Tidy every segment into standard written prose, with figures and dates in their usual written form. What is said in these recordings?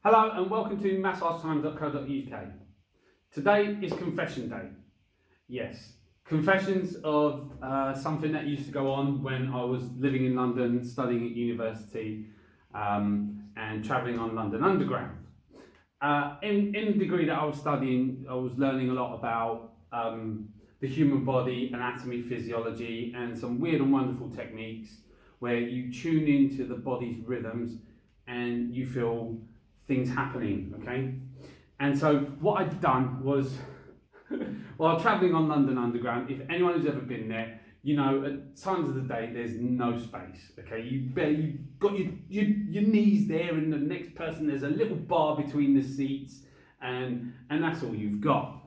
Hello and welcome to massagetimes.co.uk. Today is confession day. Yes, confessions of something that used to go on when I was living in London, studying at university, and travelling on London Underground. In the degree that I was studying, I was learning a lot about the human body, anatomy, physiology, and some weird and wonderful techniques where you tune into the body's rhythms and you feel things happening, okay? And so what I'd done was, while travelling on London Underground, if anyone who's ever been there, you know, at times of the day there's no space. Okay, you got your knees there, and the next person there's a little bar between the seats, and that's all you've got.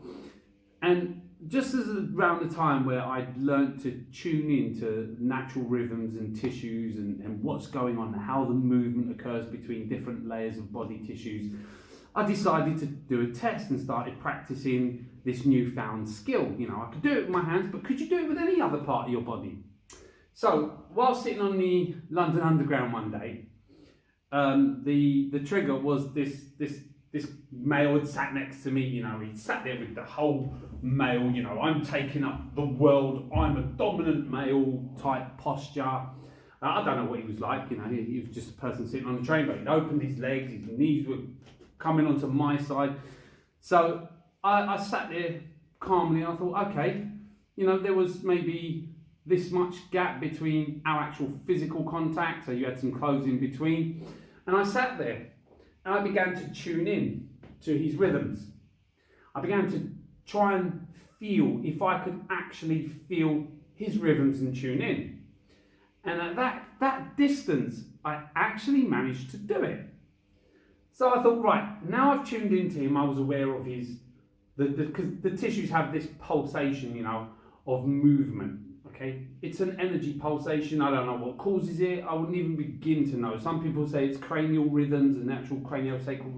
And just as around the time where I'd learnt to tune into natural rhythms and tissues and what's going on, how the movement occurs between different layers of body tissues, I decided to do a test and started practicing this newfound skill. You know, I could do it with my hands, but could you do it with any other part of your body? So, while sitting on the London Underground one day, the trigger was this male had sat next to me. You know, he sat there with the whole male. You know, I'm taking up the world. I'm a dominant male type posture. I don't know what he was like. You know, he was just a person sitting on the train, but he'd opened his legs. His knees were coming onto my side. So I sat there calmly. I thought, okay, you know, there was maybe this much gap between our actual physical contact, so you had some clothes in between. And I sat there and I began to tune in to his rhythms. I began to try and feel if I could actually feel his rhythms and tune in. And at that distance, I actually managed to do it. So I thought, right, now I've tuned into him, I was aware of his, because the tissues have this pulsation, you know, of movement, okay? It's an energy pulsation. I don't know what causes it. I wouldn't even begin to know. Some people say it's cranial rhythms, the natural craniosacral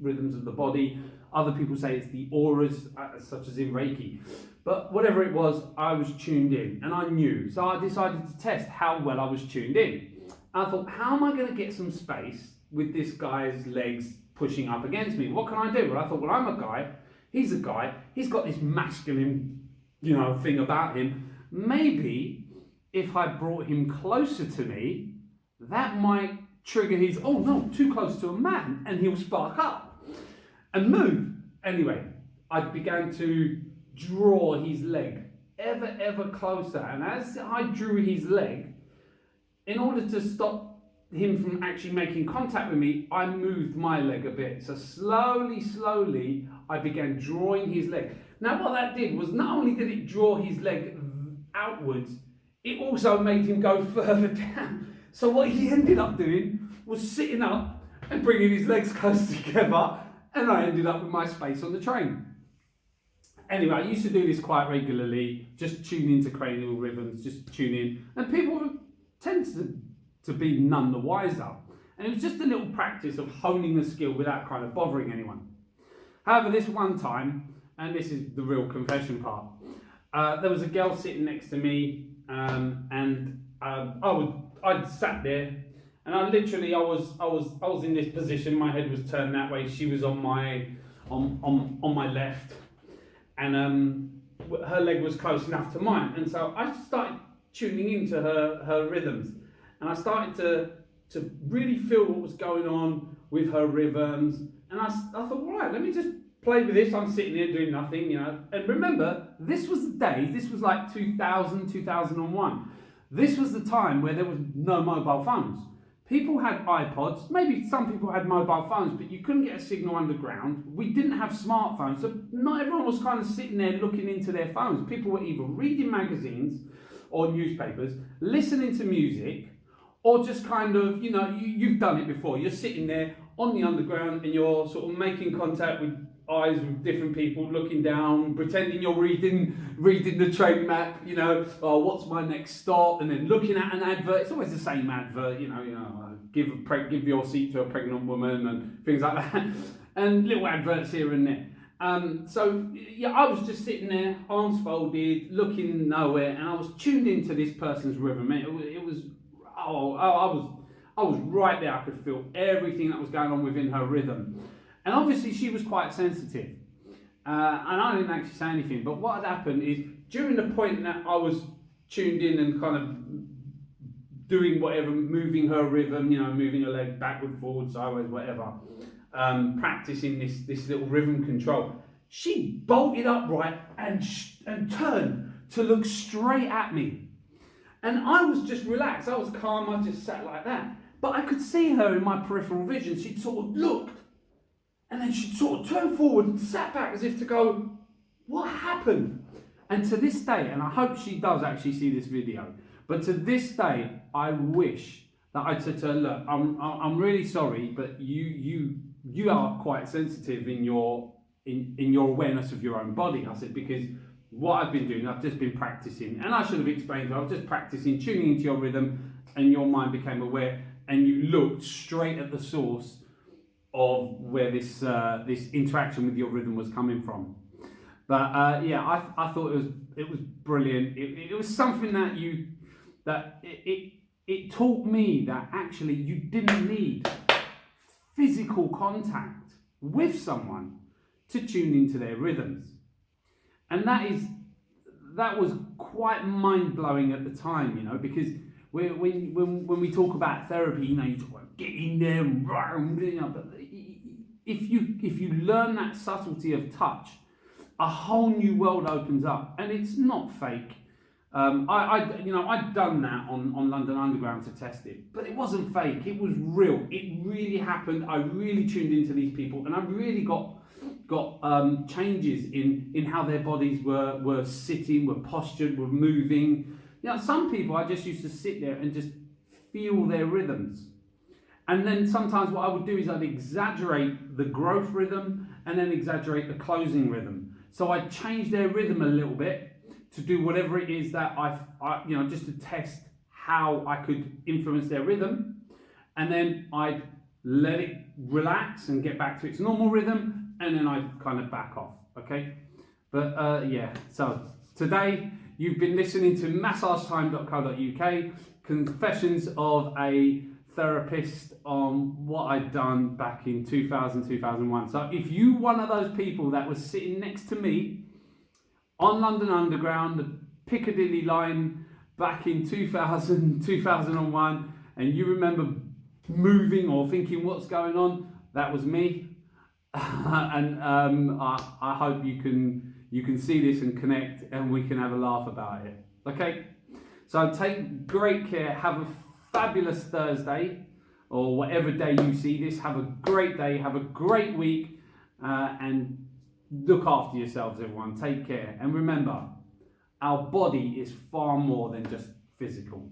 rhythms of the body. Other people say it's the auras, such as in Reiki. But whatever it was, I was tuned in and I knew. So I decided to test how well I was tuned in. I thought, how am I going to get some space with this guy's legs pushing up against me? What can I do? Well, I thought, well, I'm a guy, he's a guy, he's got this masculine, you know, thing about him. Maybe if I brought him closer to me, that might trigger his, oh no, too close to a man, and he'll spark up and move. Anyway, I began to draw his leg ever closer, and as I drew his leg, in order to stop him from actually making contact with me, I moved my leg a bit. So slowly, I began drawing his leg. Now what that did was, not only did it draw his leg outwards, it also made him go further down. So what he ended up doing was sitting up and bringing his legs close together, and I ended up with my space on the train. Anyway, I used to do this quite regularly, just tune into cranial rhythms, just tune in, and people tend to be none the wiser. And it was just a little practice of honing the skill without kind of bothering anyone. However, this one time, and this is the real confession part, there was a girl sitting next to me, and I'd sat there, and I was in this position. My head was turned that way. She was on my left, and her leg was close enough to mine, and so I started tuning into her rhythms, and I started to really feel what was going on with her rhythms, and I thought, right, let me just play with this. I'm sitting here doing nothing, you know. And remember, this was the days, this was like 2000, 2001. This was the time where there was no mobile phones. People had iPods, maybe some people had mobile phones, but you couldn't get a signal underground. We didn't have smartphones, so not everyone was kind of sitting there looking into their phones. People were either reading magazines or newspapers, listening to music, or just kind of, you know, you've done it before. You're sitting there on the underground and you're sort of making contact with eyes with different people, looking down, pretending you're reading the train map, you know, oh, what's my next stop, and then looking at an advert. It's always the same advert, you know, give your seat to a pregnant woman and things like that, and little adverts here and there. So yeah, I was just sitting there, arms folded, looking nowhere, and I was tuned into this person's rhythm. It was I was right there. I could feel everything that was going on within her rhythm. And obviously she was quite sensitive. And I didn't actually say anything. But what had happened is during the point that I was tuned in and kind of doing whatever, moving her rhythm, moving her leg backward, forward, sideways, whatever, practicing this little rhythm control, she bolted upright and turned to look straight at me. And I was just relaxed, I was calm, I just sat like that. But I could see her in my peripheral vision. She'd sort of looked, and then she'd sort of turned forward and sat back as if to go, what happened? And to this day, and I hope she does actually see this video, but to this day, I wish that I'd said to her, look, I'm really sorry, but you are quite sensitive in your awareness of your own body. I said, because what I've been doing, I've just been practicing, and I should have explained to her, I was just practicing tuning into your rhythm, and your mind became aware, and you looked straight at the source of where this interaction with your rhythm was coming from. But I thought it was brilliant. It was something that it taught me that actually you didn't need physical contact with someone to tune into their rhythms. And that was quite mind-blowing at the time, because when we talk about therapy, you talk about get in there and but if you learn that subtlety of touch, a whole new world opens up, and it's not fake. I'd done that on London Underground to test it, but it wasn't fake. It was real. It really happened. I really tuned into these people, and I really got changes in how their bodies were sitting, were postured, were moving. Some people I just used to sit there and just feel their rhythms. And then sometimes what I would do is I'd exaggerate the growth rhythm and then exaggerate the closing rhythm. So I'd change their rhythm a little bit to do whatever it is that I just to test how I could influence their rhythm. And then I'd let it relax and get back to its normal rhythm, and then I'd kind of back off, okay? But so today you've been listening to massagetime.co.uk, confessions of a therapist on what I'd done back in 2000, 2001. So if you one of those people that was sitting next to me on London Underground, the Piccadilly line back in 2000, 2001, and you remember moving or thinking what's going on, that was me. And I hope you can see this and connect, and we can have a laugh about it. Okay? So take great care. Have a fabulous Thursday, or whatever day you see this. Have a great day. Have a great week, and look after yourselves, everyone. Take care. And remember, our body is far more than just physical.